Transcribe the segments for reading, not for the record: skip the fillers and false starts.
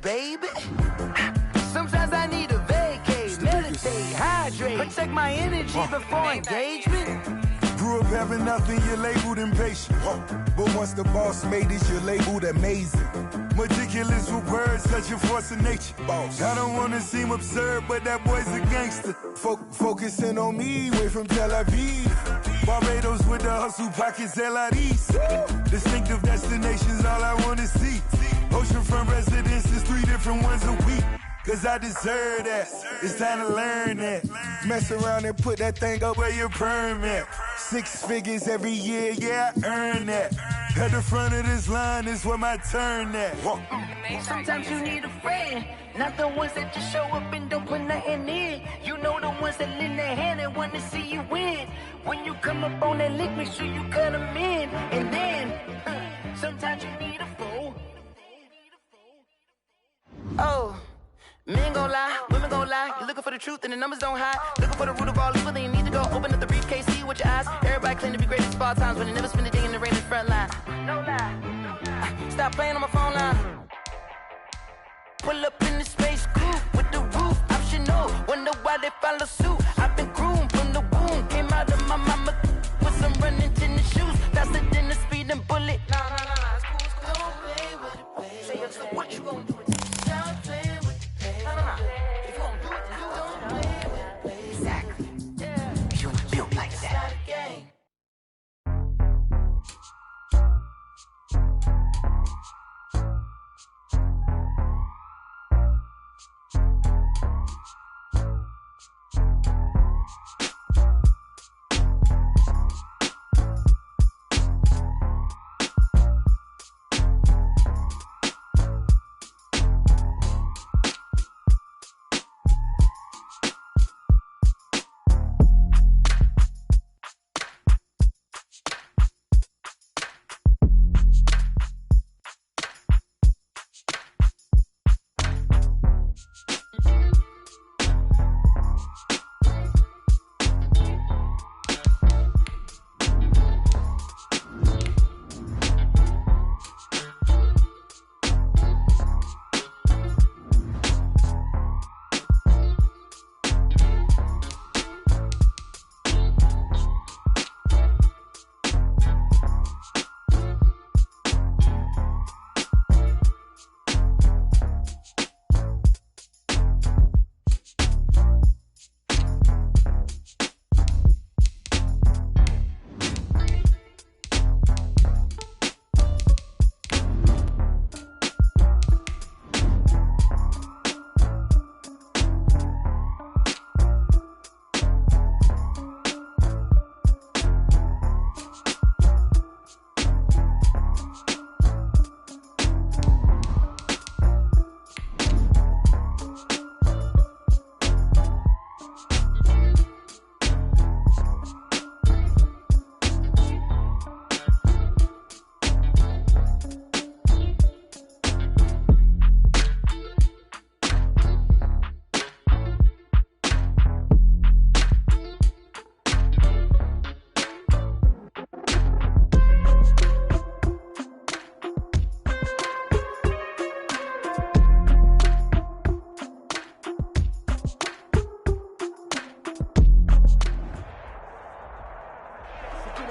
baby. Sometimes I need a vacate, meditate, hydrate, protect my energy before engagement. Grew up having nothing, you're labeled impatient. But once the boss made it, you're labeled amazing. Meticulous with words, such a force of nature. Boss. I don't wanna seem absurd, but that boy's a gangster. Focusing on me, way from Tel Aviv. Barbados with the hustle pockets, LIDs. Distinctive destinations, all I wanna see. Oceanfront residences, 3 different ones a week. Cause I deserve that, it's time to learn that. Mess around and put that thing up where your permit. 6 figures every year, yeah, I earn that. At the front of this line is where my turn at. Sometimes you need a friend, not the ones that just show up and don't put nothing in. You know the ones that lend their hand and wanna see you win. When you come up on that lick, make sure you cut them in. And then, sometimes you need a fool. Oh. Men gon' lie, women gon' lie. You're looking for the truth and the numbers don't hide. Looking for the root of all evil, then you need to go open up the briefcase, see with your eyes. Everybody claim to be great at all times, but they never spend a day in the rain in the front line. No lie, no lie. Stop playing on my phone line. Pull up in the space coupe with the roof optional. Wonder why they follow suit. I've been groomed from the womb. Came out of my mama with some running tennis shoes. Faster than the speeding bullet. Nah, it's cool. Don't play with it, baby. Say yo, so what you gon' do? Stop playing. If you gon' do it, then you don't play with it. Exactly. Yeah. You feel like that.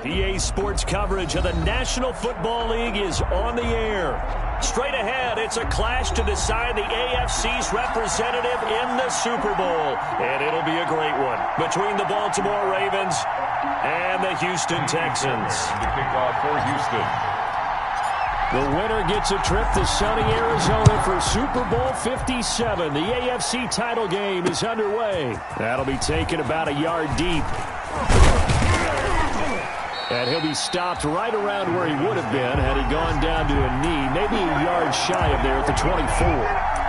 EA Sports coverage of the National Football League is on the air. Straight ahead, it's a clash to decide the AFC's representative in the Super Bowl. And it'll be a great one between the Baltimore Ravens and the Houston Texans. The kickoff for Houston. The winner gets a trip to sunny Arizona for Super Bowl 57. The AFC title game is underway. That'll be taken about a yard deep. And he'll be stopped right around where he would have been had he gone down to a knee, maybe a yard shy of there at the 24.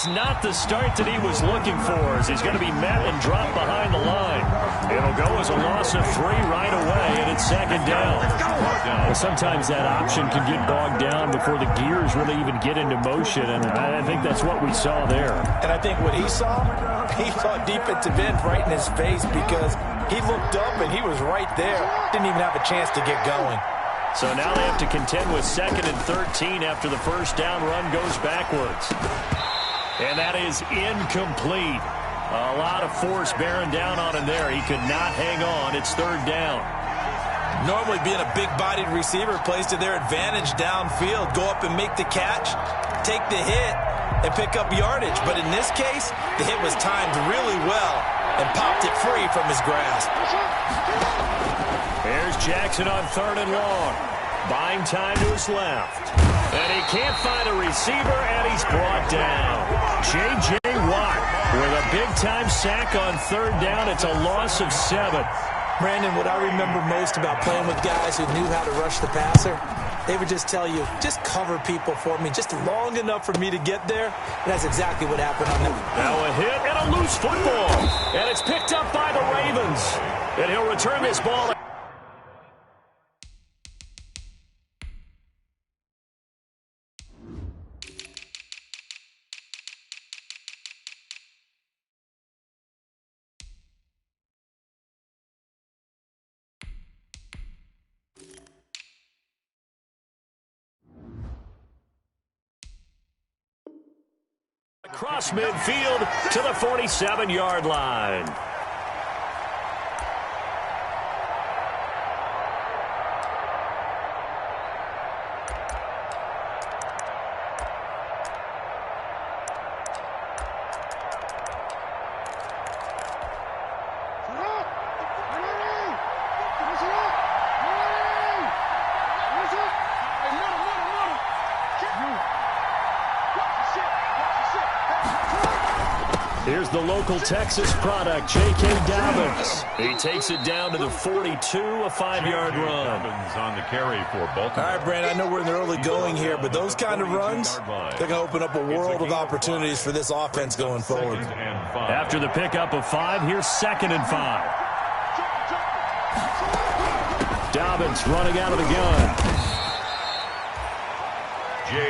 It's not the start that he was looking for, as he's going to be met and dropped behind the line. It'll go as a loss of 3 right away, and it's second down. Well, sometimes that option can get bogged down before the gears really even get into motion, and I think that's what we saw there. And I think what he saw defensive end right in his face, because he looked up and he was right there. Didn't even have a chance to get going. So now they have to contend with 2nd and 13 after the first down run goes backwards. And that is incomplete. A lot of force bearing down on him there. He could not hang on. It's 3rd down. Normally being a big-bodied receiver plays to their advantage downfield. Go up and make the catch, take the hit, and pick up yardage. But in this case, the hit was timed really well and popped it free from his grasp. There's Jackson on 3rd and long. Buying time to his left. And he can't find a receiver, and he's brought down. J.J. Watt with a big-time sack on 3rd down. It's a loss of 7. Brandon, what I remember most about playing with guys who knew how to rush the passer, they would just tell you, just cover people for me just long enough for me to get there. And that's exactly what happened on that. Now a hit and a loose football. And it's picked up by the Ravens. And he'll return this ball. Across midfield to the 47-yard line. Here's the local Texas product, J.K. Dobbins. He takes it down to the 42, a 5-yard run. Dobbins on the carry for Baltimore. All right, Brandon, I know we're in the early going here, but those kind of runs, they're going to open up a world of opportunities for this offense going forward. After the pickup of 5, here's 2nd and 5. Dobbins running out of the gun.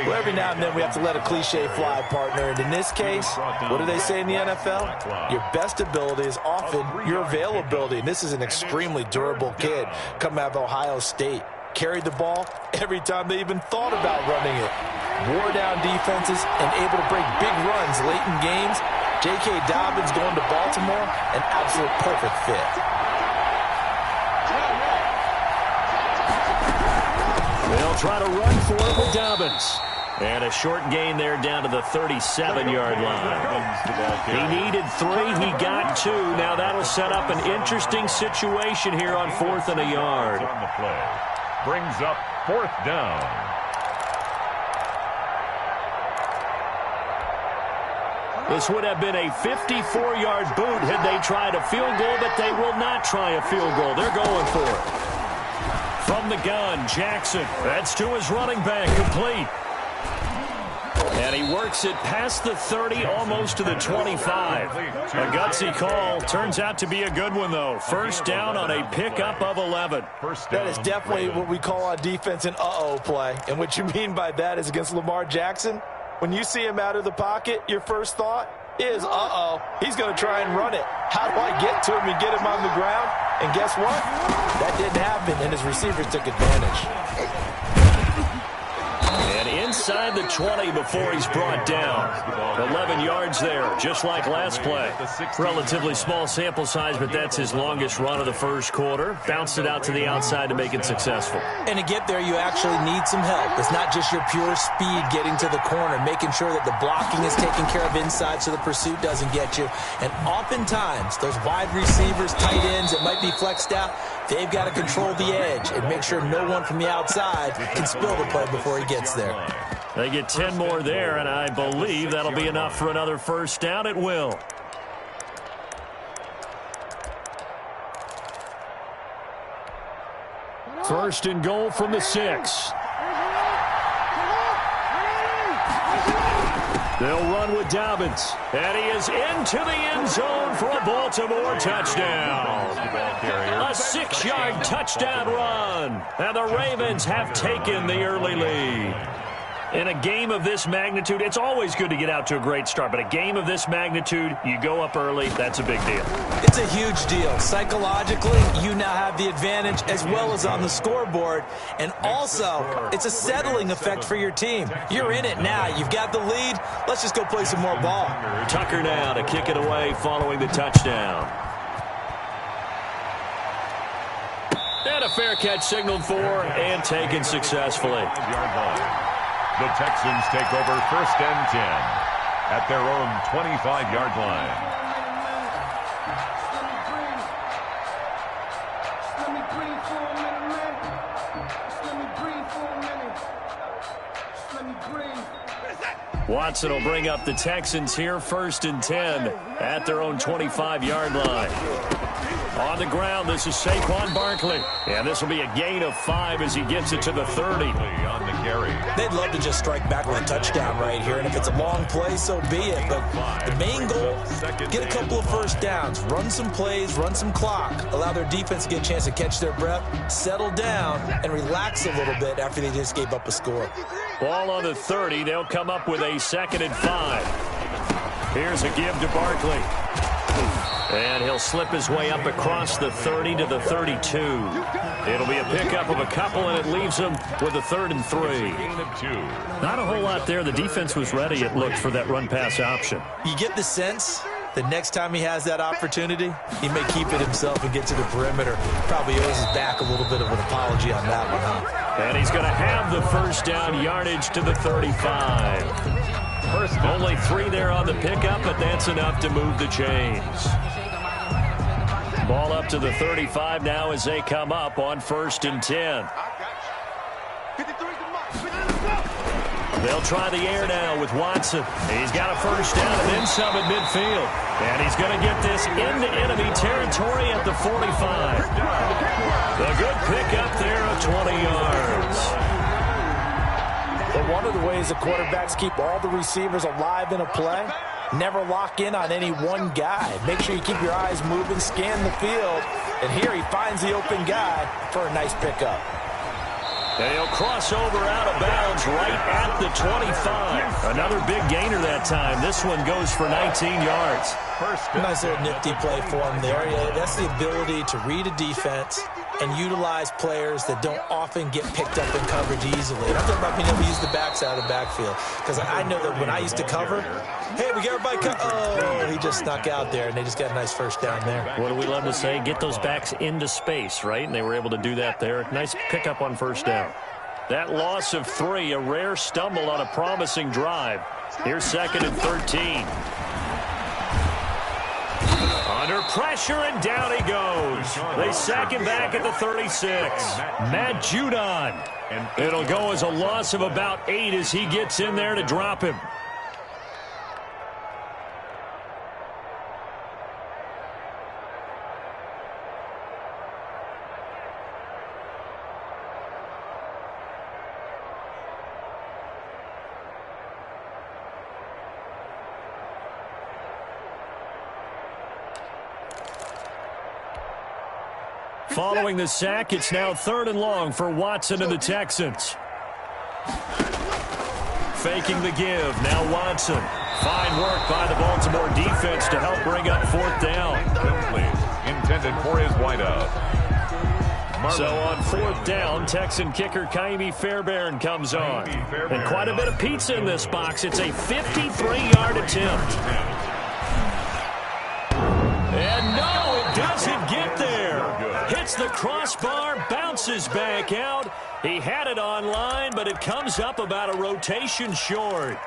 Well, every now and then we have to let a cliche fly, partner. And in this case, what do they say in the NFL? Your best ability is often your availability. And this is an extremely durable kid coming out of Ohio State. Carried the ball every time they even thought about running it. Wore down defenses and able to break big runs late in games. J.K. Dobbins going to Baltimore, an absolute perfect fit. They'll try to run for it with Dobbins. And a short gain there down to the 37-yard line. He needed 3. He got 2. Now that'll set up an interesting situation here on 4th and a yard. On the play. Brings up 4th down. This would have been a 54-yard boot had they tried a field goal, but they will not try a field goal. They're going for it. From the gun, Jackson. That's to his running back, complete. And he works it past the 30, almost to the 25. A gutsy call. Turns out to be a good one, though. First down on a pickup of 11. That is definitely what we call on defense an uh-oh play. And what you mean by that is against Lamar Jackson, when you see him out of the pocket, your first thought is, uh-oh, he's going to try and run it. How do I get to him and get him on the ground? And guess what? That didn't happen, and his receivers took advantage. And inside the 20 before he's brought down. 11 yards there, just like last play. Relatively small sample size, but that's his longest run of the first quarter. Bounced it out to the outside to make it successful. And to get there, you actually need some help. It's not just your pure speed getting to the corner, making sure that the blocking is taken care of inside so the pursuit doesn't get you. And oftentimes, those wide receivers, tight ends that might be flexed out, they've got to control the edge and make sure no one from the outside can spill the play before he gets there. They get 10 more there, and I believe that'll be enough for another first down. It will. First and goal from the 6. They'll run with Dobbins. And he is into the end zone for a Baltimore touchdown. A 6-yard touchdown run. And the Ravens have taken the early lead. In a game of this magnitude, it's always good to get out to a great start, but a game of this magnitude, you go up early, that's a big deal. It's a huge deal. Psychologically, you now have the advantage as well as on the scoreboard, and also, it's a settling effect for your team. You're in it now. You've got the lead. Let's just go play some more ball. Tucker now to kick it away following the touchdown. And a fair catch signaled for and taken successfully. The Texans take over 1st and 10 at their own 25-yard line. Watson will bring up the Texans here, 1st and 10 at their own 25-yard line. On the ground, this is Saquon Barkley. And this will be a gain of 5 as he gets it to the 30. On the carry. They'd love to just strike back with a touchdown right here, and if it's a long play, so be it. But the main goal, get a couple of first downs, run some plays, run some clock, allow their defense to get a chance to catch their breath, settle down, and relax a little bit after they just gave up a score. Ball on the 30. They'll come up with a 2nd and 5. Here's a give to Barkley. And he'll slip his way up across the 30 to the 32. It'll be a pickup of a couple, and it leaves him with a 3rd and 3. Not a whole lot there. The defense was ready, it looked, for that run-pass option. You get the sense the next time he has that opportunity, he may keep it himself and get to the perimeter. Probably owes his back a little bit of an apology on that one, huh? And he's going to have the first down yardage to the 35. Only 3 there on the pickup, but that's enough to move the chains. Ball up to the 35 now as they come up on 1st and 10. They'll try the air now with Watson. He's got a first down and then some at midfield. And he's going to get this into enemy territory at the 45. A good pickup there of 20 yards. But one of the ways the quarterbacks keep all the receivers alive in a play, never lock in on any one guy. Make sure you keep your eyes moving, scan the field, and here he finds the open guy for a nice pickup. And he'll cross over out of bounds right at the 25. Another big gainer that time. This one goes for 19 yards. Nice little nifty play for him there. Yeah, that's the ability to read a defense and utilize players that don't often get picked up in coverage easily. And I'm talking about being able to use the backs out of the backfield. Because I know that when I used to cover, hey, we got everybody oh, he just snuck out there, and they just got a nice first down there. What do we love to say? Get those backs into space, right? And they were able to do that there. Nice pickup on first down. That loss of 3, a rare stumble on a promising drive. Here's 2nd and 13. Under pressure, and down he goes. They sack him back at the 36. Matt Judon. It'll go as a loss of about 8 as he gets in there to drop him. Following the sack, it's now 3rd and long for Watson and the Texans. Faking the give, now Watson. Fine work by the Baltimore defense to help bring up 4th down. Intended for his wideout. So on 4th down, Texan kicker Kaimi Fairbairn comes on. And quite a bit of pizza in this box. It's a 53-yard attempt. And no, it doesn't get there. Hits the crossbar, bounces back out. He had it online, but it comes up about a rotation short.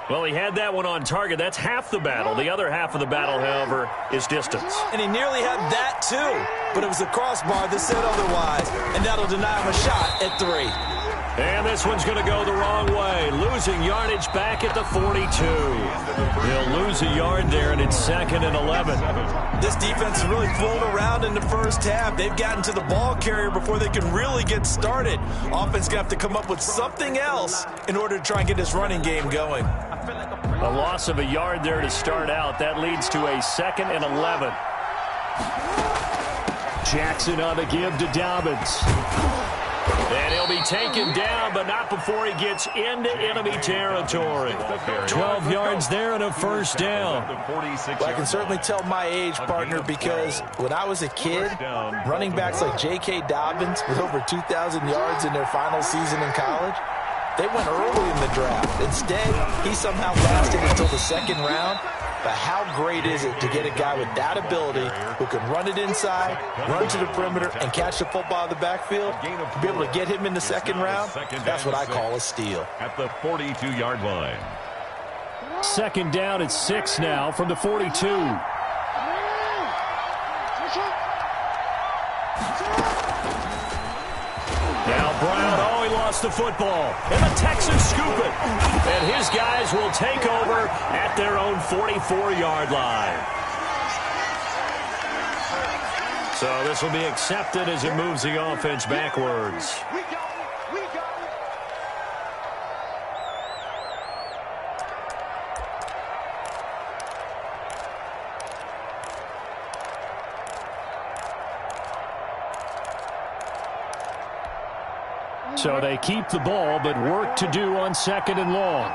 Well, he had that one on target. That's half the battle. The other half of the battle, however, is distance. And he nearly had that, too. But it was the crossbar that said otherwise. And that'll deny him a shot at 3. And this one's going to go the wrong way. Losing yardage back at the 42. He'll lose a yard there, and it's 2nd and 11. This defense is really fooled around in the first half. They've gotten to the ball carrier before they can really get started. Offense going to have to come up with something else in order to try and get this running game going. A loss of a yard there to start out. That leads to a 2nd and 11. Jackson on the give to Dobbins. And he'll be taken down, but not before he gets into enemy territory. 12 yards there and a first down. Well, I can certainly tell my age, partner, because when I was a kid, running backs like J.K. Dobbins with over 2,000 yards in their final season in college, they went early in the draft. Instead, he somehow lasted until the 2nd round. But how great is it to get a guy with that ability who can run it inside, run to the perimeter, and catch the football in the backfield? To be able to get him in the 2nd round, that's what I call a steal. At the 42-yard line. 2nd down at 6 now from the 42. Now Brown, he lost the football. And the Texans scoop it. And his guys will take over at their own 44-yard line. So this will be accepted as it moves the offense backwards. So they keep the ball, but work to do on 2nd and long.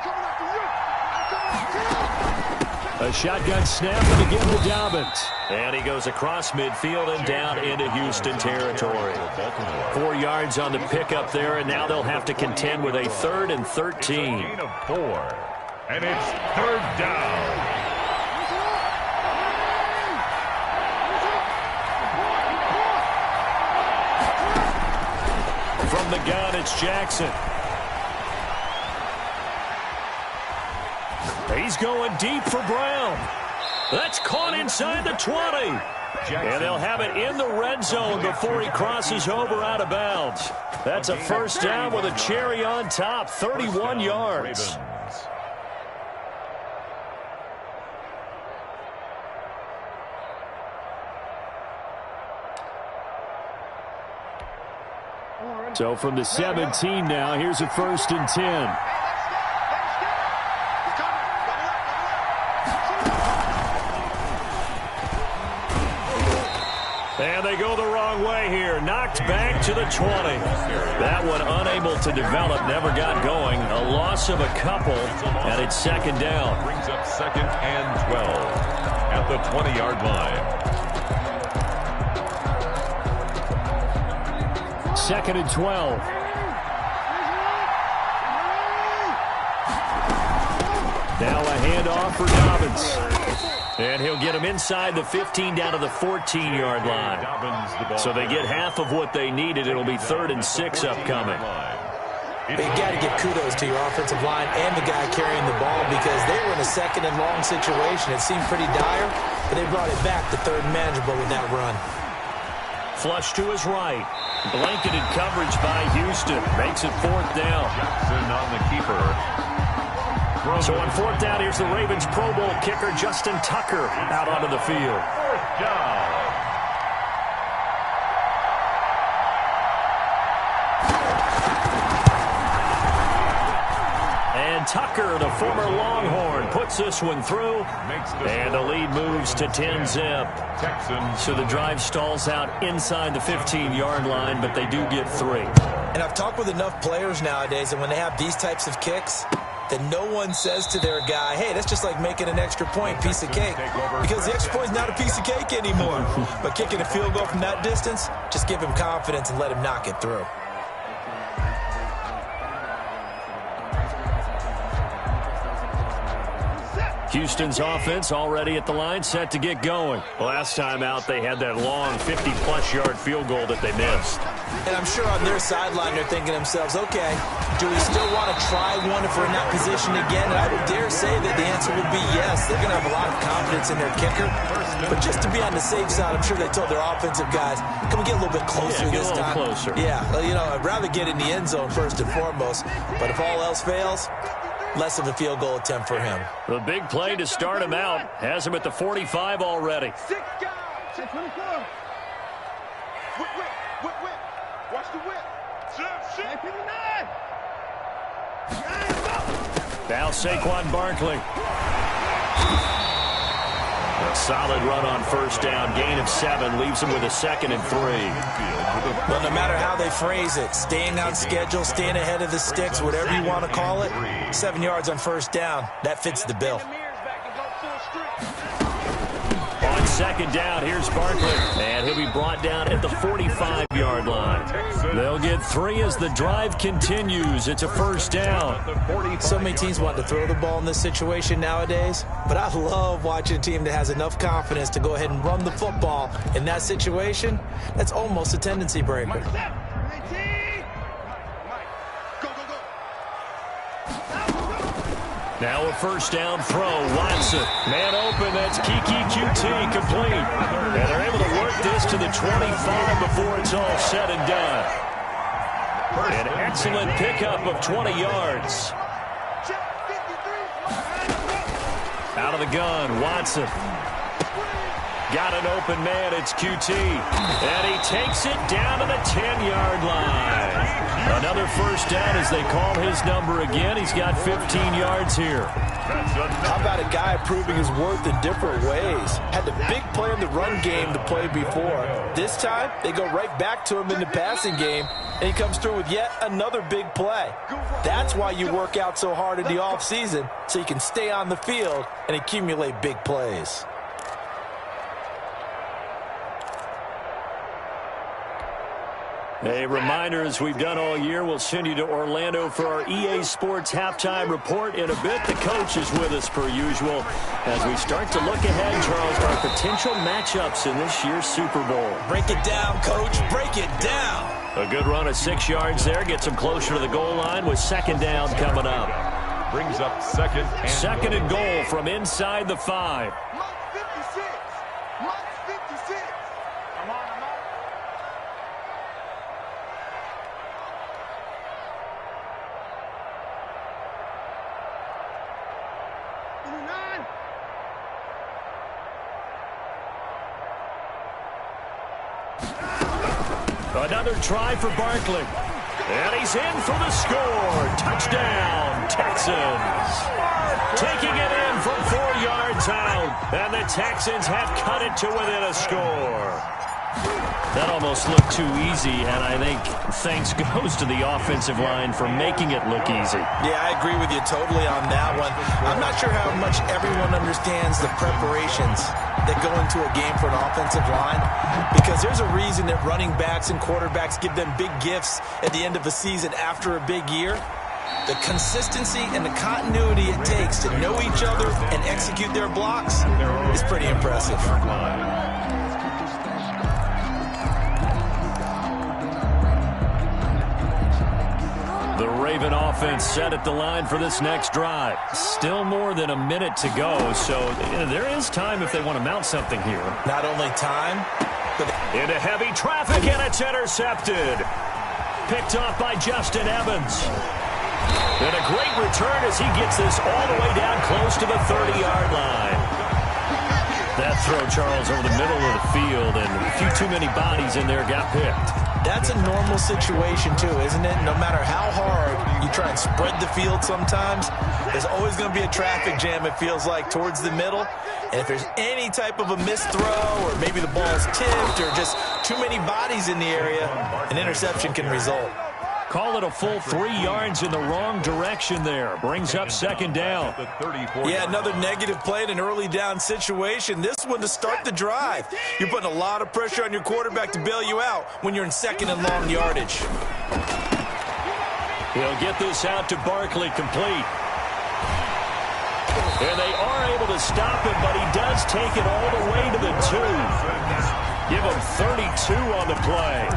A shotgun snap and again to Dobbins. And he goes across midfield and down into Houston territory. 4 yards on the pickup there, and now they'll have to contend with a 3rd and 13. Gain of 4. And it's 3rd down. From the gun, it's Jackson. He's going deep for Brown. That's caught inside the 20. And they'll have it in the red zone before he crosses over out of bounds. That's a first down with a cherry on top, 31 yards. So from the 17 now, here's a 1st and 10. And they go the wrong way here. Knocked back to the 20. That one unable to develop, never got going. A loss of a couple, and it's 2nd down. Brings up 2nd and 12 at the 20-yard line. 2nd and 12. Now a handoff for Dobbins. And he'll get him inside the 15 down to the 14-yard line. So they get half of what they needed. It'll be 3rd and 6 upcoming. You got to give kudos to your offensive line and the guy carrying the ball because they were in a 2nd and long situation. It seemed pretty dire, but they brought it back to 3rd and manageable with that run. Flush to his right. Blanketed coverage by Houston. Makes it 4th down. Jackson on the keeper. So on 4th down, here's the Ravens Pro Bowl kicker, Justin Tucker, out onto the field. 4th down. And Tucker, the former Longhorn, puts this one through. And the lead moves to 10-zip. So the drive stalls out inside the 15-yard line, but they do get 3. And I've talked with enough players nowadays, and when they have these types of kicks, that no one says to their guy, hey, that's just like making an extra point, piece of cake. Because the extra point is not a piece of cake anymore. But kicking a field goal from that distance, just give him confidence and let him knock it through. Houston's offense already at the line, set to get going. Last time out, they had that long 50-plus yard field goal that they missed. And I'm sure on their sideline, they're thinking to themselves, okay, do we still want to try one if we're in that position again? And I would dare say that the answer would be yes. They're going to have a lot of confidence in their kicker. But just to be on the safe side, I'm sure they told their offensive guys, can we get a little bit closer this time? Closer. Yeah, well, you know, I'd rather get in the end zone first and foremost. But if all else fails, less of a field goal attempt for him. The big play to start him out has him at the 45 already. 6 guys. 24. Whip. Watch the whip. Shit. 59. Now Saquon Barkley. A solid run on first down. Gain of 7 leaves him with a 2nd and 3. Well, no matter how they phrase it, staying on schedule, staying ahead of the sticks, whatever you want to call it, 7 yards on first down, that fits the bill. On 2nd down, here's Barkley, and he'll be brought down at the 45-yard line. They'll get 3 as the drive continues. It's a first down. So many teams want to throw the ball in this situation nowadays, but I love watching a team that has enough confidence to go ahead and run the football. In that situation, that's almost a tendency breaker. Now a first down throw. Watson. Man open. That's Kiki QT complete. And they're able to work this to the 25 before it's all said and done. An excellent pickup of 20 yards. Out of the gun. Watson. Got an open man. It's QT. And he takes it down to the 10-yard line. Another first down as they call his number again. He's got 15 yards here. How about a guy proving his worth in different ways? Had the big play in the run game to play before. This time, they go right back to him in the passing game, and he comes through with yet another big play. That's why you work out so hard in the offseason, so you can stay on the field and accumulate big plays. A reminder, as we've done all year, we'll send you to Orlando for our EA Sports halftime report in a bit. The coach is with us per usual as we start to look ahead, Charles, to our potential matchups in this year's Super Bowl. Break it down, Coach. Break it down. A good run of 6 yards there. Gets him closer to the goal line with 2nd down coming up. Brings up 2nd and 2nd and goal from inside the 5. Another try for Barkley. And he's in for the score. Touchdown, Texans. Taking it in from 4 yards out. And the Texans have cut it to within a score. That almost looked too easy, and I think thanks goes to the offensive line for making it look easy. Yeah, I agree with you totally on that one. I'm not sure how much everyone understands the preparations that go into a game for an offensive line, because there's a reason that running backs and quarterbacks give them big gifts at the end of a season after a big year. The consistency and the continuity it takes to know each other and execute their blocks is pretty impressive. The Raven offense set at the line for this next drive. Still more than a minute to go, so there is time if they want to mount something here. Not only time, but into heavy traffic, and it's intercepted. Picked off by Justin Evans. And a great return as he gets this all the way down close to the 30-yard line. That throw, Charles, over the middle of the field, and a few too many bodies in there got picked. That's a normal situation, too, isn't it? No matter how hard you try and spread the field sometimes, there's always going to be a traffic jam, it feels like, towards the middle. And if there's any type of a missed throw, or maybe the ball's tipped, or just too many bodies in the area, an interception can result. Call it a full 3 yards in the wrong direction there. Brings up 2nd down. Yeah, another negative play in an early down situation. This one to start the drive. You're putting a lot of pressure on your quarterback to bail you out when you're in 2nd and long yardage. He'll get this out to Barkley, complete. And they are able to stop him, but he does take it all the way to the 2. Give him 32 on the play.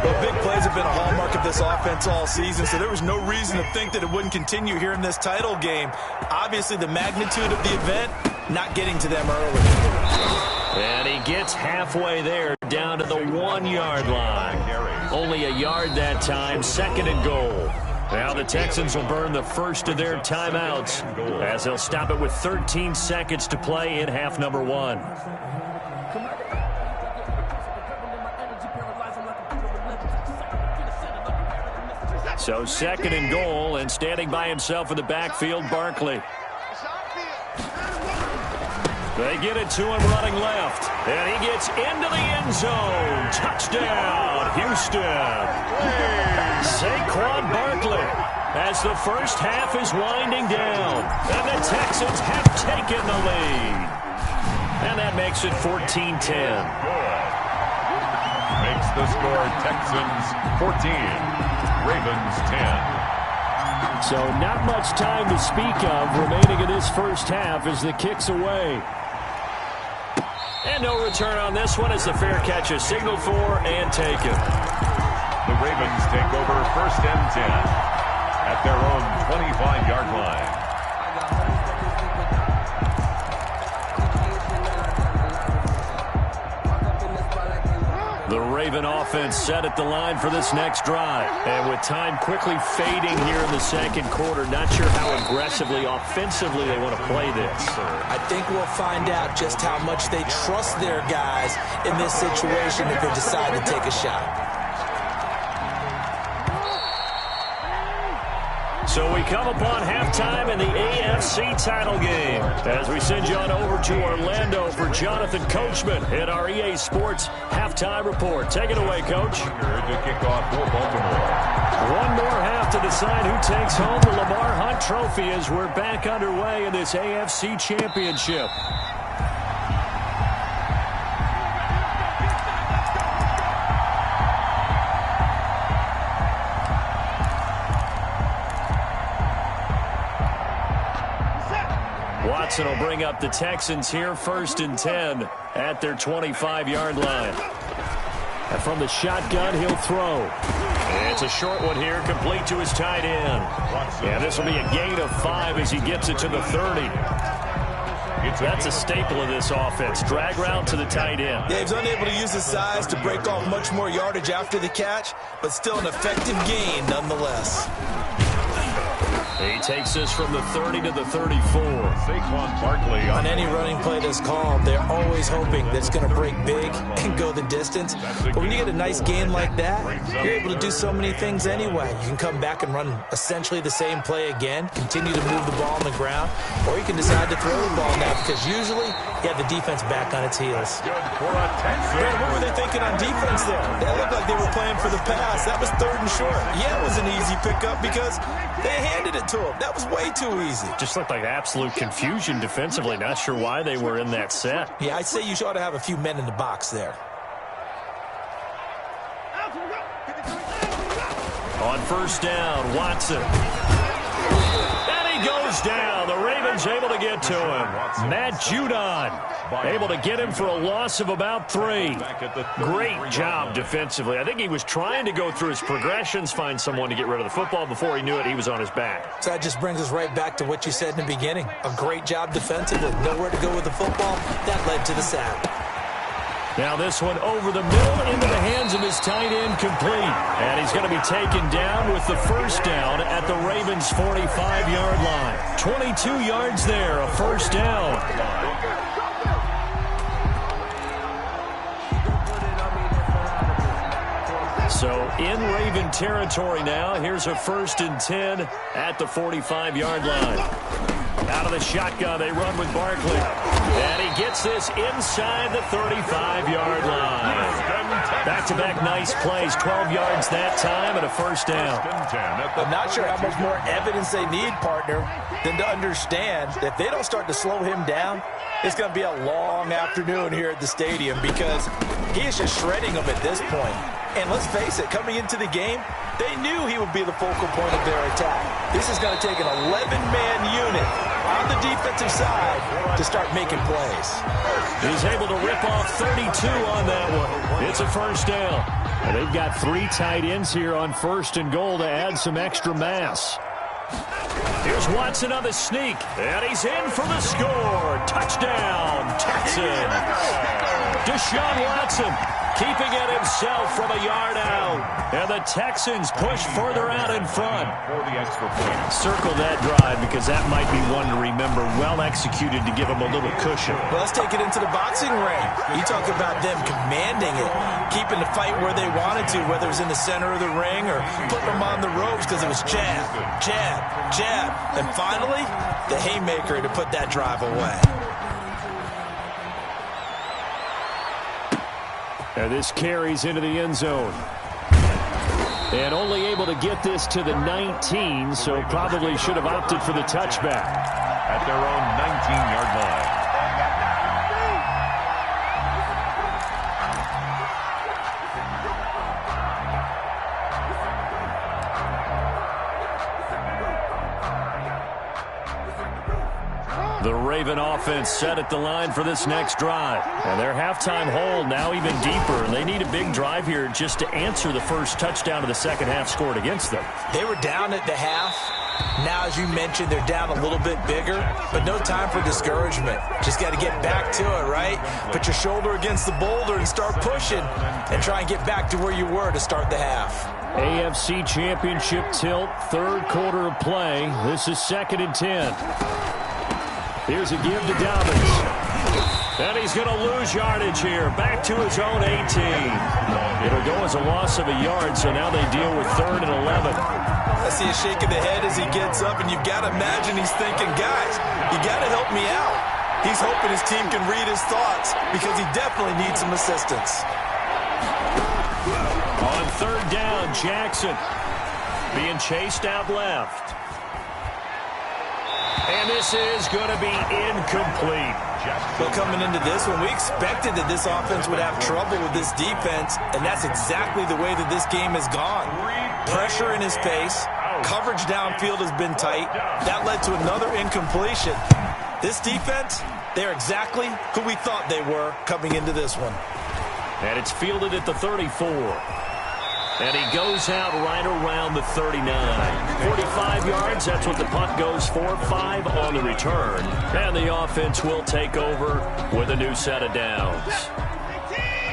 Well, big plays have been a hallmark of this offense all season, so there was no reason to think that it wouldn't continue here in this title game. Obviously, the magnitude of the event, not getting to them early. And he gets halfway there, down to the 1-yard line. Only a yard that time, 2nd and goal. Now the Texans will burn the first of their timeouts as they'll stop it with 13 seconds to play in half number 1. So 2nd and goal, and standing by himself in the backfield, Barkley. They get it to him running left. And he gets into the end zone. Touchdown, Houston. Saquon Barkley as the first half is winding down. And the Texans have taken the lead. And that makes it 14-10. Makes the score Texans 14, Ravens 10. So not much time to speak of remaining in this first half as the kick's away. And no return on this one as the fair catch is signaled for and taken. The Ravens take over 1st and 10 at their own 25-yard line. The Raven offense set at the line for this next drive. And with time quickly fading here in the 2nd quarter, not sure how aggressively, offensively they want to play this. I think we'll find out just how much they trust their guys in this situation if they decide to take a shot. So we come upon halftime in the AFC title game as we send you on over to Orlando for Jonathan Coachman in our EA Sports halftime report. Take it away, Coach. To kick off for Baltimore. One more half to decide who takes home the Lamar Hunt Trophy as we're back underway in this AFC Championship. Watson will bring up the Texans here 1st and 10 at their 25-yard line. And from the shotgun, he'll throw. It's a short one here, complete to his tight end. And this will be a gain of 5 as he gets it to the 30. That's a staple of this offense. Drag route to the tight end. Yeah, he's unable to use his size to break off much more yardage after the catch, but still an effective gain nonetheless. He takes this from the 30 to the 34. Saquon Barkley on any running play that's called, they're always hoping that it's going to break big and go the distance. But when you get a nice gain like that, you're able to do so many things anyway. You can come back and run essentially the same play again, continue to move the ball on the ground, or you can decide to throw the ball now because usually you have the defense back on its heels. Man, what were they thinking on defense there? That looked like they were playing for the pass. That was 3rd and short. Yeah, it was an easy pickup because they handed it to him. That was way too easy. Just looked like absolute confusion defensively. Not sure why they were in that set. Yeah, I'd say you ought to have a few men in the box there. On 1st down, Watson. And he goes down. The Ravens able to get to him. Matt Judon able to get him for a loss of about 3. Great job defensively. I think he was trying to go through his progressions, find someone to get rid of the football. Before he knew it, he was on his back. So that just brings us right back to what you said in the beginning. A great job defensively. Nowhere to go with the football. That led to the sack. Now this one over the middle into the hands of his tight end, complete. And he's going to be taken down with the 1st down at the Ravens' 45-yard line. 22 yards there, a 1st down. So in Raven territory now, here's a 1st and 10 at the 45-yard line. Out of the shotgun, they run with Barkley. And he gets this inside the 35-yard line. Back-to-back nice plays, 12 yards that time and a 1st down. I'm not sure how much more evidence they need, partner, than to understand that if they don't start to slow him down, it's going to be a long afternoon here at the stadium because he is just shredding them at this point. And let's face it, coming into the game, they knew he would be the focal point of their attack. This is going to take an 11-man unit on the defensive side to start making plays. He's able to rip off 32 on that one. It's a 1st down. And they've got 3 tight ends here on 1st and goal to add some extra mass. Here's Watson on the sneak, and he's in for the score. Touchdown, Texans. Deshaun Watson keeping it himself from a yard out. And the Texans push further out in front. For the extra point. Circle that drive because that might be one to remember. Well executed to give them a little cushion. Well, let's take it into the boxing ring. You talk about them commanding it, keeping the fight where they wanted to, whether it was in the center of the ring or putting them on the ropes because it was jab, jab, jab. And finally, the haymaker to put that drive away. And this carries into the end zone. And only able to get this to the 19, so probably should have opted for the touchback. At their own 19-yard line. The Raven offense set at the line for this next drive. And their halftime hole now even deeper. And they need a big drive here just to answer the first touchdown of the second half scored against them. They were down at the half. Now, as you mentioned, they're down a little bit bigger, but no time for discouragement. Just got to get back to it, right? Put your shoulder against the boulder and start pushing and try and get back to where you were to start the half. AFC Championship tilt, third quarter of play. This is 2nd and 10. Here's a give to Dobbins. And he's going to lose yardage here. Back to his own 18. It'll go as a loss of a yard, so now they deal with 3rd and 11. I see a shake of the head as he gets up, and you've got to imagine he's thinking, guys, you got to help me out. He's hoping his team can read his thoughts because he definitely needs some assistance. On 3rd down, Jackson being chased out left. And this is going to be incomplete. But coming into this one, we expected that this offense would have trouble with this defense, and that's exactly the way that this game has gone. Pressure in his face, coverage downfield has been tight. That led to another incompletion. This defense, they're exactly who we thought they were coming into this one. And it's fielded at the 34. And he goes out right around the 39. 45 yards, that's what the punt goes for. 5 on the return. And the offense will take over with a new set of downs.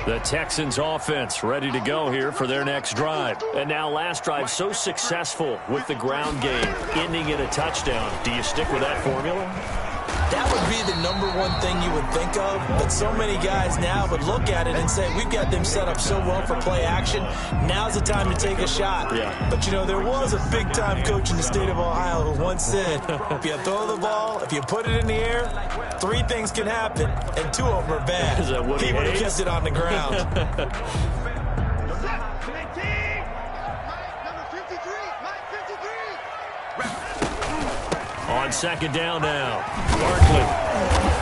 The Texans offense ready to go here for their next drive. And now last drive so successful with the ground game, ending in a touchdown. Do you stick with that formula? That would be the number one thing you would think of, but so many guys now would look at it and say, we've got them set up so well for play action, now's the time to take a shot. Yeah. But, you know, there was a big-time coach in the state of Ohio who once said, if you throw the ball, if you put it in the air, 3 things can happen, and 2 of them are bad. He would have kept it on the ground. On 2nd down now, Barkley.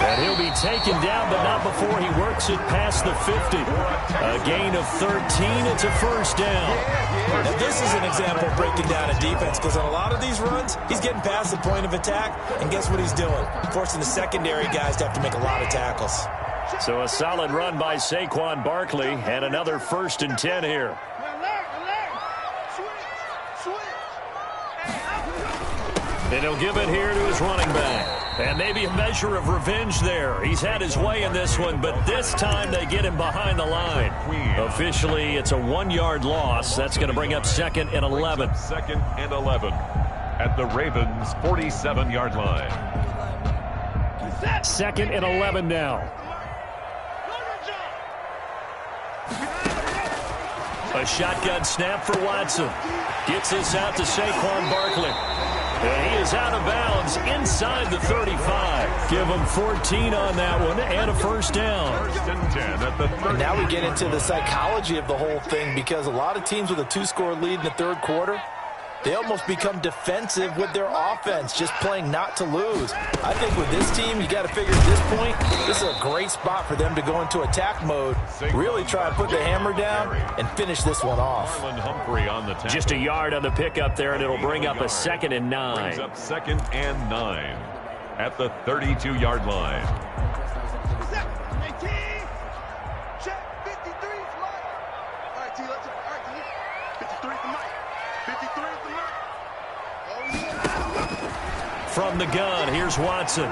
And he'll be taken down, but not before he works it past the 50. A gain of 13, it's a 1st down. Now, this is an example of breaking down a defense, because on a lot of these runs, he's getting past the point of attack, and guess what he's doing? Forcing the secondary guys to have to make a lot of tackles. So a solid run by Saquon Barkley, and another 1st and 10 here. And he'll give it here to his running back. And maybe a measure of revenge there. He's had his way in this one, but this time they get him behind the line. Officially, it's a 1-yard loss. That's going to bring up 2nd and 11. 2nd and 11 at the Ravens' 47-yard line. 2nd and 11 now. A shotgun snap for Watson. Gets this out to Saquon Barkley. And he is out of bounds inside the 35. Give him 14 on that one and a 1st down. 1st and 10 at the 30. And now we get into the psychology of the whole thing, because a lot of teams with a 2-score lead in the 3rd quarter, they almost become defensive with their offense, just playing not to lose. I think with this team, you got to figure at this point, this is a great spot for them to go into attack mode, really try and put the hammer down and finish this one off. Humphrey on the just a yard on the pickup there, and it'll bring up a 2nd and 9. Brings up 2nd and 9 at the 32-yard line. From the gun, here's Watson.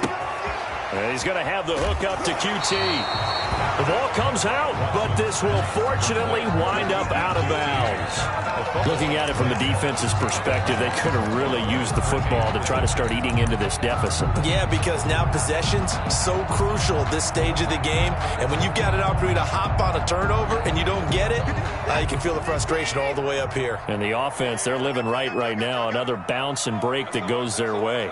And he's going to have the hook up to QT. The ball comes out, but this will fortunately wind up out of bounds. Looking at it from the defense's perspective, they could have really used the football to try to start eating into this deficit. Yeah, because now possession's so crucial at this stage of the game. And when you've got an opportunity to hop on a turnover and you don't get it, you can feel the frustration all the way up here. And the offense, they're living right now. Another bounce and break that goes their way.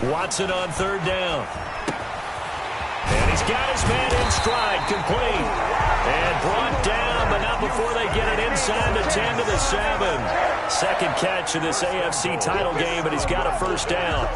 Watson on third down. And he's got his man in stride, complete. And brought down, but not before they get it inside the 10 to the 7. Second catch of this AFC title game, but he's got a first down.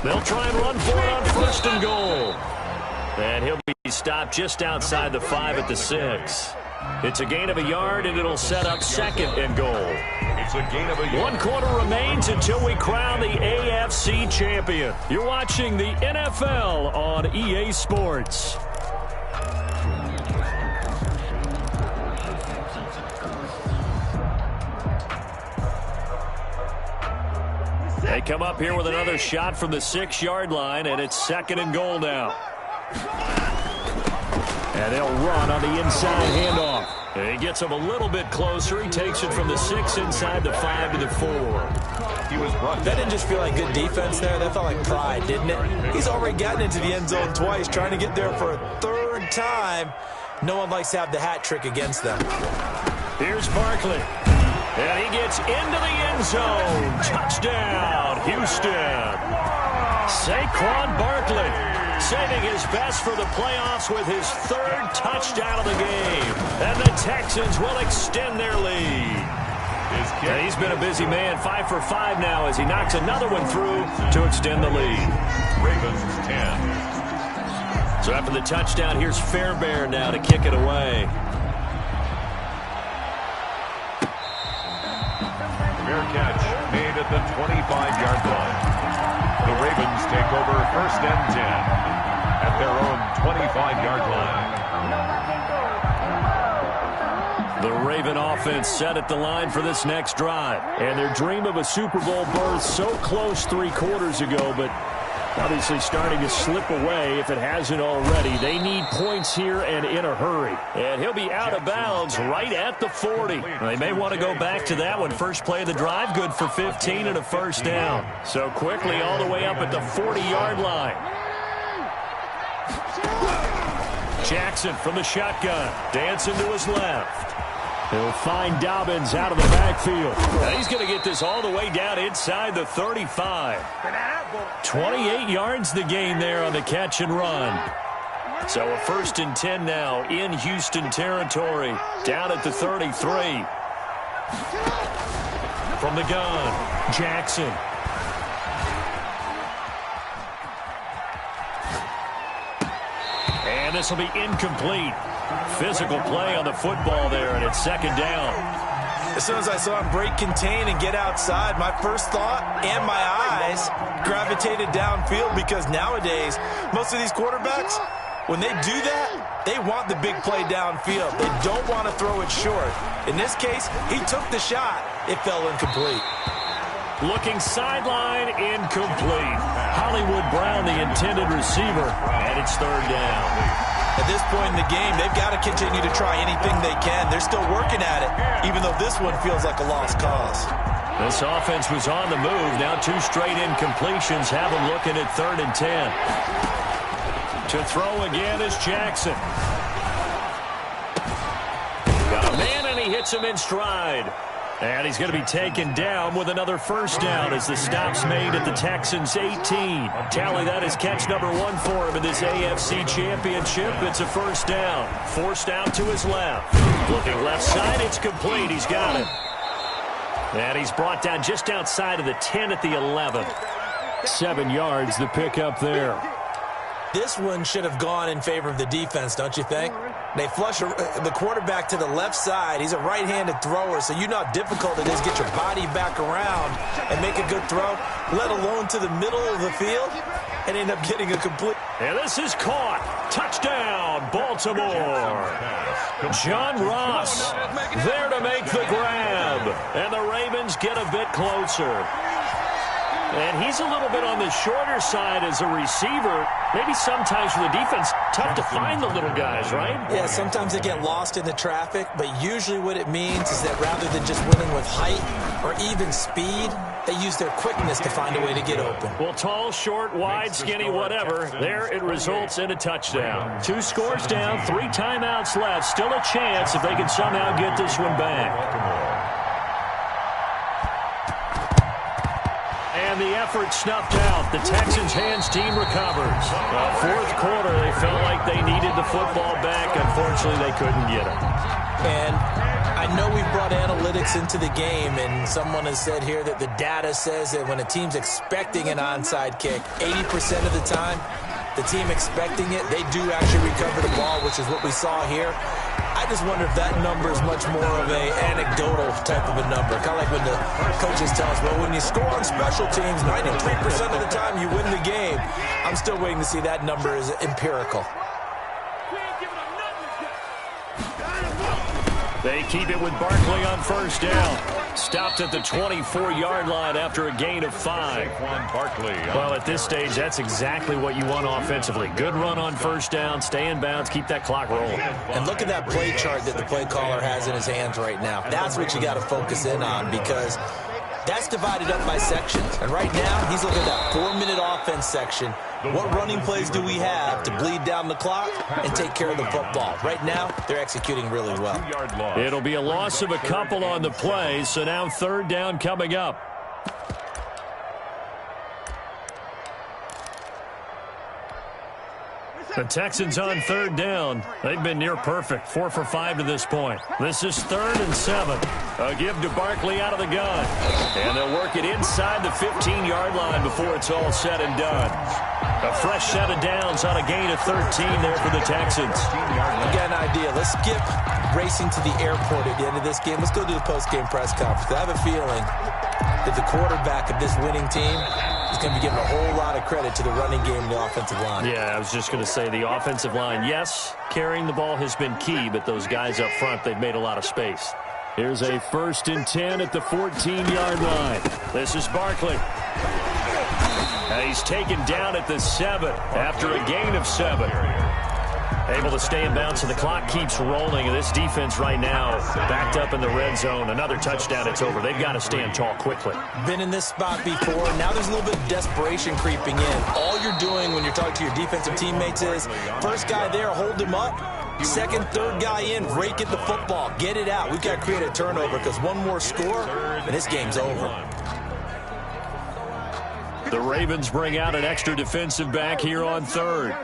They'll try and run for it on first and goal. And he'll be stopped just outside the 5 at the 6. It's a gain of a yard, and it'll set up second and goal. It's a gain of a yard. 1 quarter remains until we crown the AFC champion. You're watching the NFL on EA Sports. They come up here with another shot from the 6-yard line, and it's second and goal now. And they'll run on the inside handoff. And he gets him a little bit closer. He takes it from the 6 inside the 5 to the 4. That didn't just feel like good defense there. That felt like pride, didn't it? He's already gotten into the end zone twice, trying to get there for a third time. No one likes to have the hat trick against them. Here's Barkley. And he gets into the end zone. Touchdown, Houston. Saquon Barkley saving his best for the playoffs with his 3rd touchdown of the game. And the Texans will extend their lead. And he's been a busy man, 5 for 5 now as he knocks another one through to extend the lead. Ravens 10. So after the touchdown, here's Fairbairn now to kick it away. Fair catch made at the 25-yard line. The Ravens take over first and 10 at their own 25-yard line. The Raven offense set at the line for this next drive. And their dream of a Super Bowl berth so close 3 quarters ago, but obviously starting to slip away if it hasn't already. They need points here and in a hurry. And he'll be out of bounds right at the 40. They may want to go back to that one. First play of the drive, good for 15 and a first down. So quickly all the way up at the 40-yard line. Jackson from the shotgun. Dancing to his left. He'll find Dobbins out of the backfield. Now he's going to get this all the way down inside the 35. 28 yards the gain there on the catch and run. So a first and 10 now in Houston territory. Down at the 33. From the gun, Jackson. And this will be incomplete. Physical play on the football there, and it's second down. As soon as I saw him break contain and get outside, my first thought and my eyes gravitated downfield because nowadays, most of these quarterbacks, when they do that, they want the big play downfield. They don't want to throw it short. In this case, he took the shot. It fell incomplete. Looking sideline, incomplete. Hollywood Brown, the intended receiver, and it's third down. At this point in the game, they've got to continue to try anything they can. They're still working at it, even though this one feels like a lost cause. This offense was on the move. Now 2 straight incompletions have them looking at 3rd and 10. To throw again is Jackson. Got a man, and he hits him in stride. And he's going to be taken down with another first down as the stop's made at the Texans' 18. Tally, that is catch number 1 for him in this AFC Championship. It's a first down. Forced out to his left. Looking left side, it's complete. He's got it. And he's brought down just outside of the 10 at the 11. 7 yards the pick up there. This one should have gone in favor of the defense, don't you think? They flush the quarterback to the left side. He's a right-handed thrower, so you know how difficult it is to get your body back around and make a good throw, let alone to the middle of the field, and end up getting a complete... And this is caught. Touchdown, Baltimore. John Ross there to make the grab. And the Ravens get a bit closer. And he's a little bit on the shorter side as a receiver. Maybe sometimes for the defense, tough to find the little guys, right? Yeah, sometimes they get lost in the traffic, but usually what it means is that rather than just winning with height or even speed, they use their quickness to find a way to get open. Well, tall, short, wide, skinny, whatever, there it results in a touchdown. 2 scores down, 3 timeouts left. Still a chance if they can somehow get this one back. And the effort snuffed out. The Texans' hands team recovers. Fourth quarter, they felt like they needed the football back. Unfortunately, they couldn't get it. And I know we brought analytics into the game, and someone has said here that the data says that when a team's expecting an onside kick, 80% of the time, the team expecting it, they do actually recover the ball, which is what we saw here. I just wonder if that number is much more of a anecdotal type of a number. Kind of like when the coaches tell us, well, when you score on special teams, 93% of the time you win the game. I'm still waiting to see that number is empirical. They keep it with Barkley on first down. Stopped at the 24-yard line after a gain of 5. Well, at this stage, that's exactly what you want offensively. Good run on first down, stay in bounds, keep that clock rolling. And look at that play chart that the play caller has in his hands right now. That's what you got to focus in on, because that's divided up by sections. And right now, he's looking at that 4-minute offense section. What running plays do we have to bleed down the clock and take care of the football? Right now, they're executing really well. It'll be a loss of a couple on the play, so now third down coming up. The Texans on third down. They've been near perfect, 4 for 5 to this point. This is 3rd and 7. A give to Barkley out of the gun. And they'll work it inside the 15-yard line before it's all said and done. A fresh set of downs on a gain of 13 there for the Texans. I got an idea. Let's skip racing to the airport at the end of this game. Let's go to the post-game press conference. I have a feeling that the quarterback of this winning team is going to be giving a whole lot of credit to the running game and the offensive line. Yeah, I was just going to say the offensive line, yes, carrying the ball has been key, but those guys up front, they've made a lot of space. Here's a 1st and 10 at the 14-yard line. This is Barkley. He's taken down at the 7 after a gain of 7. Able to stay in bounds, and the clock keeps rolling. This defense right now backed up in the red zone. Another touchdown, it's over. They've got to stand tall quickly. Been in this spot before. Now there's a little bit of desperation creeping in. All you're doing when you're talking to your defensive teammates is, first guy there, hold him up. Second, third guy in, rake at the football. Get it out. We've got to create a turnover, because one more score, and this game's over. The Ravens bring out an extra defensive back here on 3rd.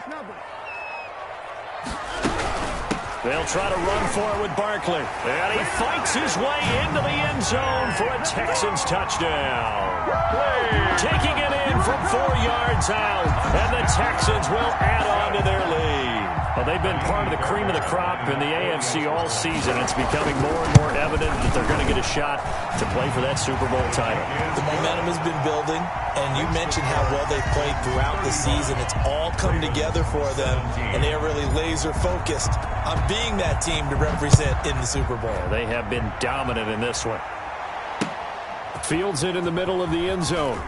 They'll try to run for it with Barkley. And he fights his way into the end zone for a Texans touchdown. Taking it in from 4 yards out. And the Texans will add on to their lead. Well, they've been part of the cream of the crop in the AFC all season. It's becoming more and more evident that they're going to get a shot to play for that Super Bowl title. The momentum has been building, and you mentioned how well they've played throughout the season. It's all come together for them, and they are really laser-focused on being that team to represent in the Super Bowl. They have been dominant in this one. Fields it in the middle of the end zone.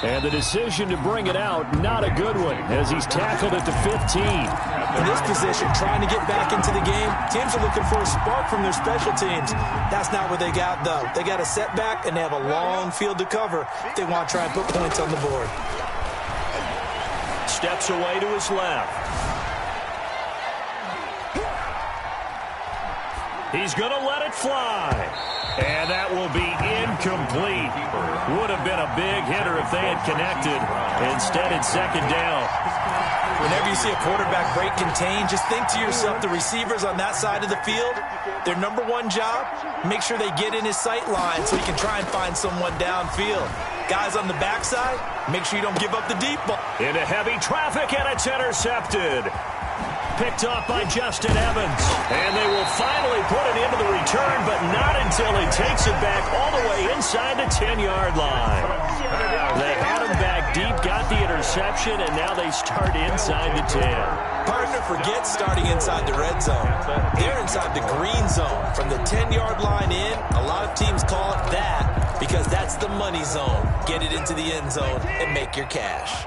And the decision to bring it out, not a good one, as he's tackled at the 15. In this position, trying to get back into the game, teams are looking for a spark from their special teams. That's not what they got, though. They got a setback, and they have a long field to cover if they want to try and put points on the board. Steps away to his left. He's going to let it fly. And that will be incomplete. Would have been a big hitter if they had connected. Instead, it's 2nd down. Whenever you see a quarterback break contain, just think to yourself, the receivers on that side of the field, their number one job, make sure they get in his sight line so he can try and find someone downfield. Guys on the backside, make sure you don't give up the deep ball. Into heavy traffic, and it's intercepted. Picked off by Justin Evans. And they will finally put it into the return, but not until he takes it back all the way inside the 10-yard line. They had him back deep, got the interception, and now they start inside the 10. Partner, forget starting inside the red zone. They're inside the green zone. From the 10-yard line in, a lot of teams call it that because that's the money zone. Get it into the end zone and make your cash.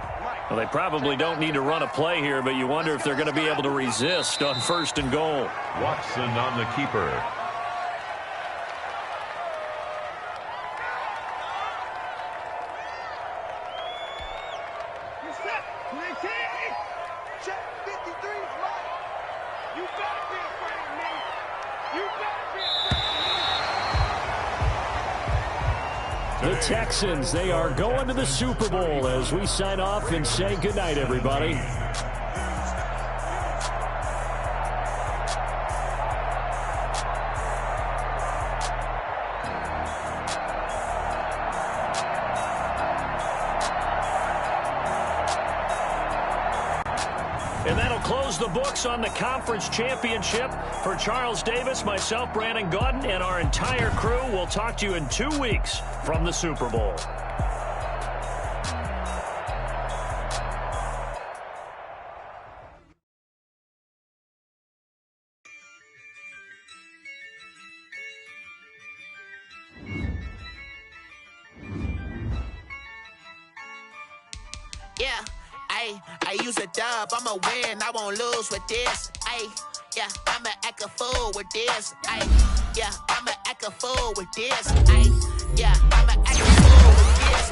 Well, they probably don't need to run a play here, but you wonder if they're going to be able to resist on 1st and goal. Watson on the keeper. You're set. 19. Check 53 is mine. You better be afraid of me. You better be afraid of me. The Texans, they are going to the Super Bowl as we sign off and say goodnight, everybody. And that'll close the books on the conference championship. For Charles Davis, myself, Brandon Gaudin, and our entire crew, we'll talk to you in 2 weeks from the Super Bowl. Yeah, I use a dub, I'ma win, I won't lose with this. Yeah, I'ma act a fool with this. Yeah, I'ma act a fool with this. Yeah, I'ma act a fool with this.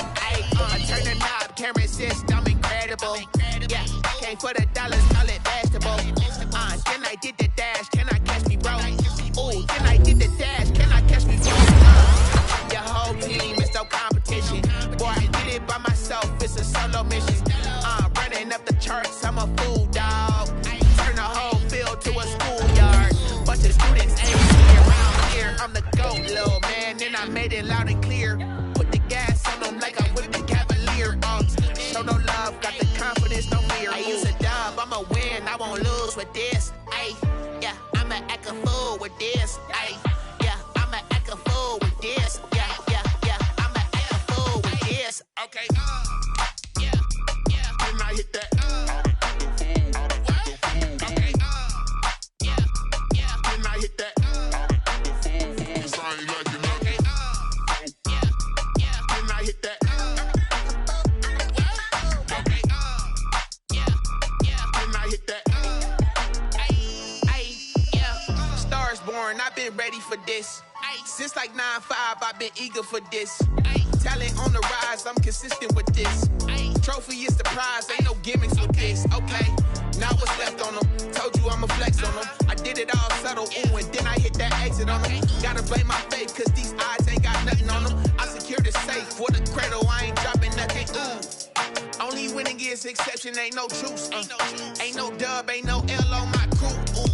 Turn the knob, camera assist, I'm incredible. Yeah, came for the dollars, call it vegetable. Then I did the dash, can I catch me, bro? Ooh, then I did the dash, can I catch me, bro? Your whole team is no competition. Boy, I did it by myself, it's a solo mission. Running up the charts, I'm a fool, dog. Turn the whole field to a schoolyard. Bunch of students ain't here around here. I'm the GOAT, little man, and I made it loud and clear. Put the gas on them like I whipped the Cavalier. Show no love, got the confidence, no fear. I use a dub, I'ma win, I won't lose with this. Yeah, I'ma act a fool with this. Yeah, I'ma act a fool with this. Yeah, I'ma act a fool with this. Okay. Can I hit that? Okay. Can I hit that? Cause I ain't like it. Okay. Can I hit that? Okay. Can I hit that? Stars born, I've been ready for this. Since like 9-5, I've been eager for this. Talent on the rise, I'm consistent with this. Trophy is the prize, ain't no gimmicks with this. Okay, now what's left on them? Told you I'ma flex on them. I did it all subtle, ooh, and then I hit that exit on them. Gotta blame my faith, cause these odds ain't got nothing on them. I secure the safe for the cradle, I ain't dropping nothing, ooh. Only winning is exception, ain't no truce. Ain't no dub, ain't no L on my crew. Ooh.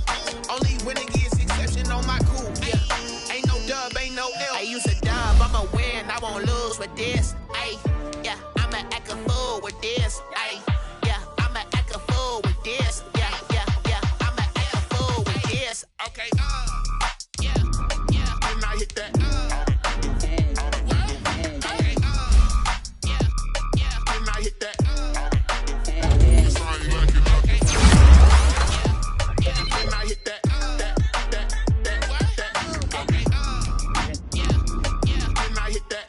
Only winning is exception on my crew, yeah. Ain't no dub, ain't no L. I use a dub, I'ma win, I won't lose with this. Yeah, I'ma act a fool with this. Yeah, I'ma act a fool with this. Yeah, I'ma act a fool with this. Okay. Can I hit that? Okay. Can I hit that? Cause I ain't like it. Okay. Can I hit that? Okay. Can I hit that?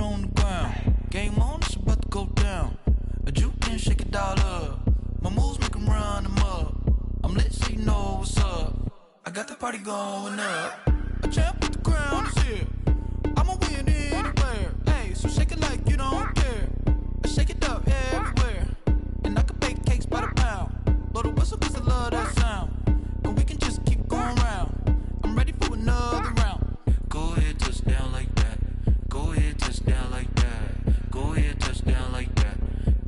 on the ground. Game on, it's about to go down. A juke and shake it all up. My moves make 'em run them up. I'm lit so you know what's up. I got the party going up. A champ with the crown is here. I'ma win anywhere. Hey, so shake it like you don't care. Shake it up everywhere. And I can bake cakes by the pound. Blow the whistle 'cause I love that sound. And we can just keep going round. I'm ready for another round. Go ahead, touch down like that. Go ahead, touch down like that. Go ahead, touch down like that.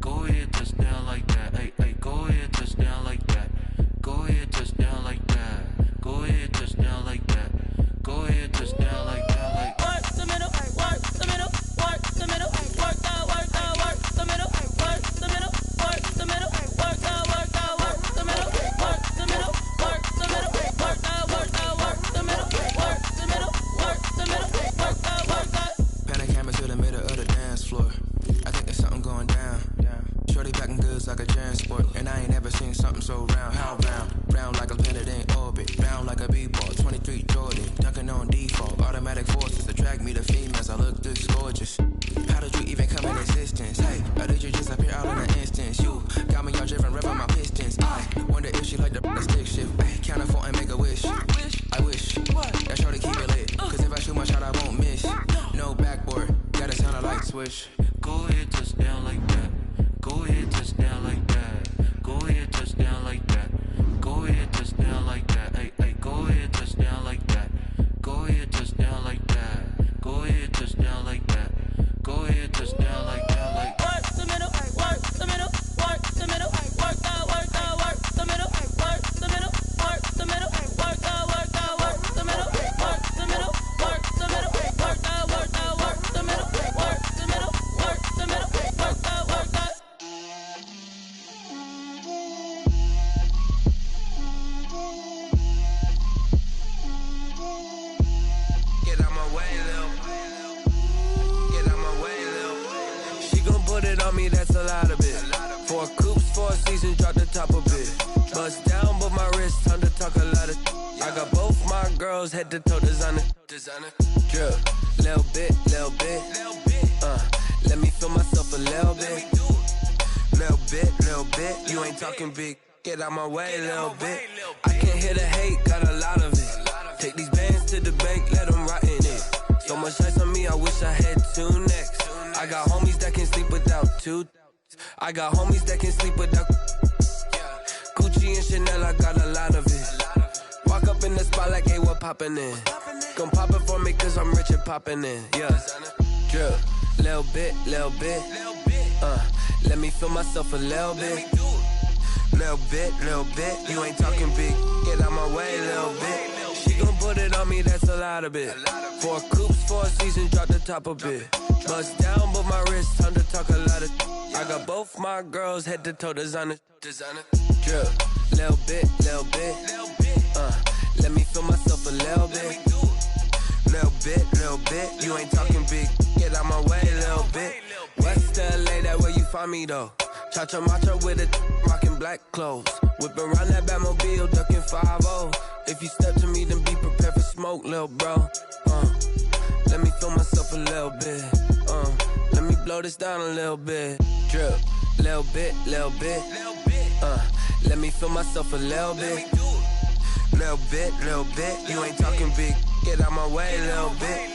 Go ahead, touch down like that. Hey, hey, go ahead, touch down like that. Go ahead, touch down like that. Go ahead, touch down like that. Go ahead, touch down like that. Like work the middle, work the middle, work the middle, work out, work out, work the middle, work the middle, work the middle, work out, work out, work the middle, work the middle, work the middle, work out, work out, work the middle, work the middle, work the middle, work out, work out. Panic hammer to the middle of the dance floor. I think there's something going down. Shorty packing goods like a transport, and I ain't never seen something so round. How round? Round like a planet in orbit, round like a b-ball. 23 Jordan, dunking on default. Automatic forces attract me to females. I look this gorgeous. How did you even come in existence? Hey, or did you just appear out in an instance? You got me all driven, revving my pistons. I wonder if she like the stick shift. Ay, count a 4 and make a wish. I wish that shorty keep it lit, 'cause if I shoot my shot, I won't miss. No backboard, gotta sound a light switch. Go ahead, touch down like that. Go ahead, touch down like that. Go ahead, touch down like that. Go ahead, touch down like that. Hey, hey, go ahead, touch down like that. Go ahead, touch down like that. Go ahead, touch down like that. Go ahead, touch down like that. Like work the middle, work the middle, work the middle, work out, work out, work the middle, work the middle, work the middle, work out, work out, work the middle, work the middle, work the middle, work out, work out, work the middle, work the middle, work the middle, work out, work out. Get out my way, Lil. Get out my way, Lil. She gon' put it on me, that's a lot of it. 4 coops, 4 seasons, drop the top a bit. Bust down, but my wrist, time to talk a lot of. I got both my girls head to toe designer. Drip, little bit, little bit. Let me feel myself a little bit. Little bit. You ain't talking big. Get out my way, little bit. I can't hear the hate, got a lot of it. Take these bands to the bank, let them rot in it. So much ice on me, I wish I had 2 necks. I got homies that can sleep without 2. I got homies that can sleep without Gucci and Chanel, I got a lot of it. Walk up in the spot like, hey, what poppin' in? Gon' pop it for me, 'cause I'm rich and poppin' in. Yeah, drip, little bit. Let me feel myself a little bit. Little bit. You ain't talking big. Get out my way, little bit. She gon' put it on me, that's a lot of it. 4 coops, 4 seasons, drop the top a bit. Bust down, but my wrist, time to talk a lot of. I got both my girls head to toe designer. Drip, little bit. Let me feel myself a little bit. Little bit. You ain't talking big. Get out my way, little bit. West LA, that where you find me though. Cha-cha matcha with it, rockin' black clothes. Whip around that Batmobile, ducking 5-0. If you step to me, then be prepared for smoke, lil' bro. Let me feel myself a little bit. Let me blow this down a little bit. Drip, little bit. Let me feel myself a little bit. Little bit. You ain't talking big. Get out my way, little bit.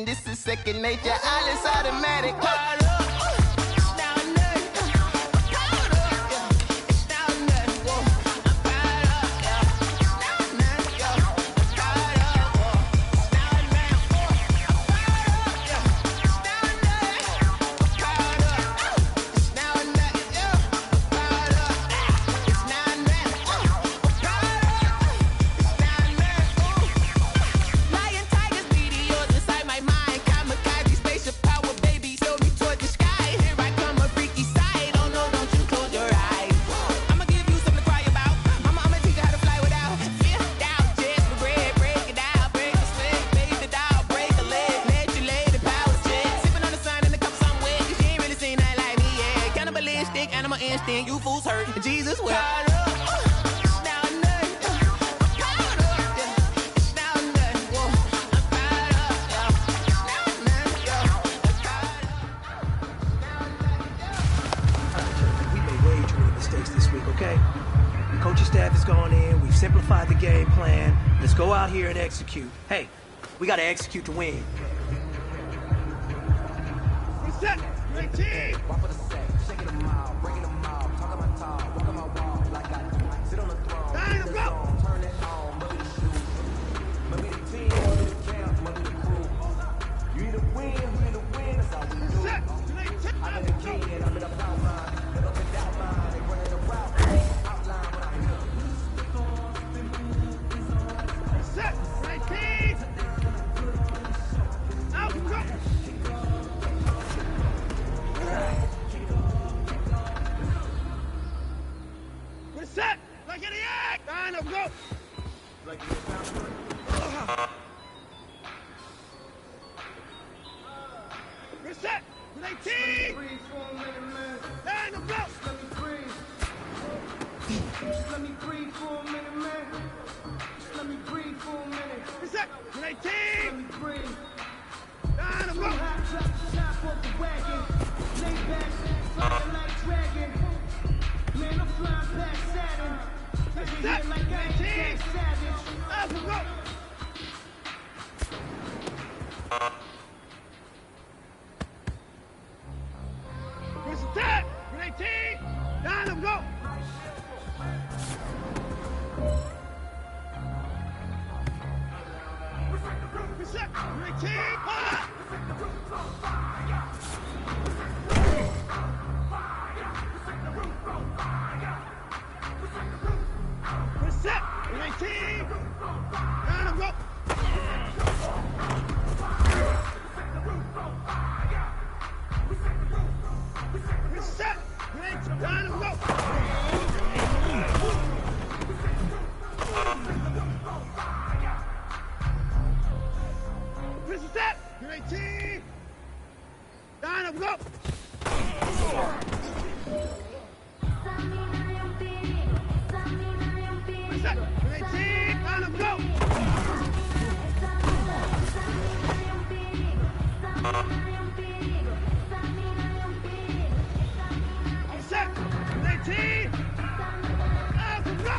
This is second nature, all is automatic. handstand, you fools hurt. Jesus wept. Okay? The coaching staff has gone in. We've simplified the game plan. Let's go out here and execute. Hey, we got to execute to win. Reset! Great team! Dino, go! Reset! Great team! Set! Right team! Out, go! Reset! Like any act! Dino, go! Reset! Right team! Dino, go! Let me breathe for a minute, man. Let me breathe for a minute. Reset! Right team! Let me breathe. Dino, go! Hot drop the top of the wagon. Lay back, flying like dragon. Man, I'm flying past Saturn. Reset! Like I Right ain't team! that savage. Alpha, go! Reset! Right team! Dino, go! Reset! Right team! Fire! Reset! Right team! Dino, go! Reset! Right Dino, go! Reset! Right team! Dino, go! Reset! Right team! Dino, go! Reset! Right team! Alpha, go!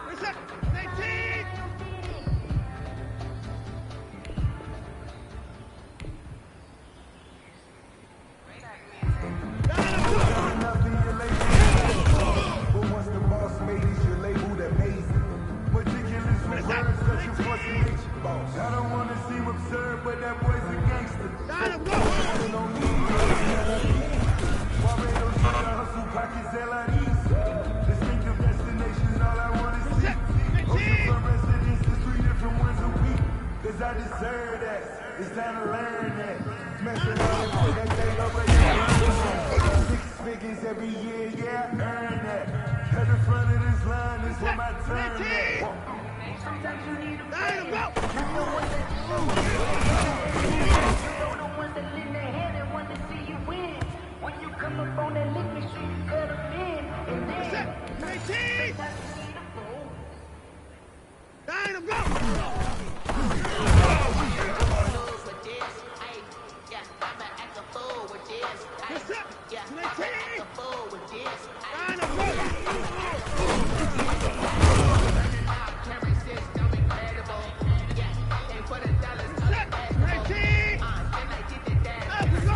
Reset! Right team! Nothing you label. But once the boss made it, you labeled amazing. Meticulous with words, such a force of nature. I don't want to seem absurd, but that boy's a gangster. Dino, go! Barbados, hustle, pockets, LIDs. Distinctive destination, all I want to see. Oceanfront residences, 3 different ones a week. Cause I deserve that. It's time to learn that. Smashing all that thing up right there. 6 figures every year, yeah, I earn that. At the front of this line is where my turn at. Dino, go! Reset! Right team! Dino, go! Reset! Right team! Dino, go! Reset! Right team! Alpha, go!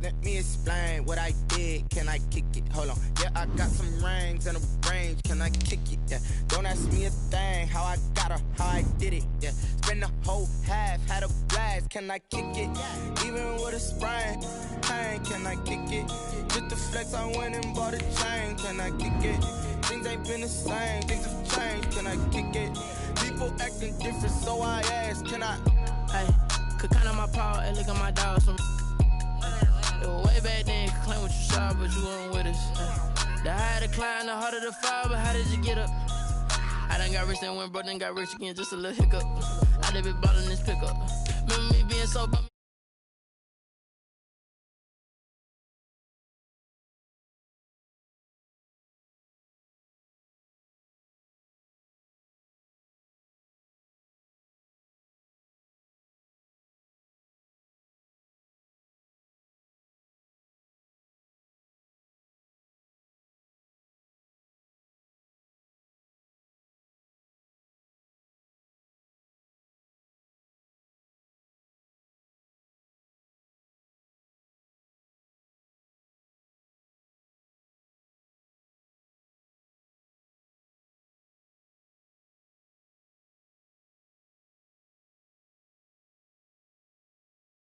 Let me explain what I did. Can I kick it? Hold on. Yeah, I got some rings and a range. Can I kick it? Yeah. Don't ask me a thing. How I got her, how I did it. Yeah. Spend the whole half, had a blast. Can I kick it? Even with a sprain. Pain, can I kick it? Just the flex, I went and bought a chain. Can I kick it? Things ain't been the same. Things have changed. Can I kick it? People acting different, so I ask. Can I? Hey, could count on my power and look at my dogs. It was way back then, could claim what you saw, but you weren't with us. The higher the climb, the harder the fall, but how did you get up? I done got rich, then went broke, then got rich again, just a little hiccup. I done been ballin' this pickup. Remember me being so bummed.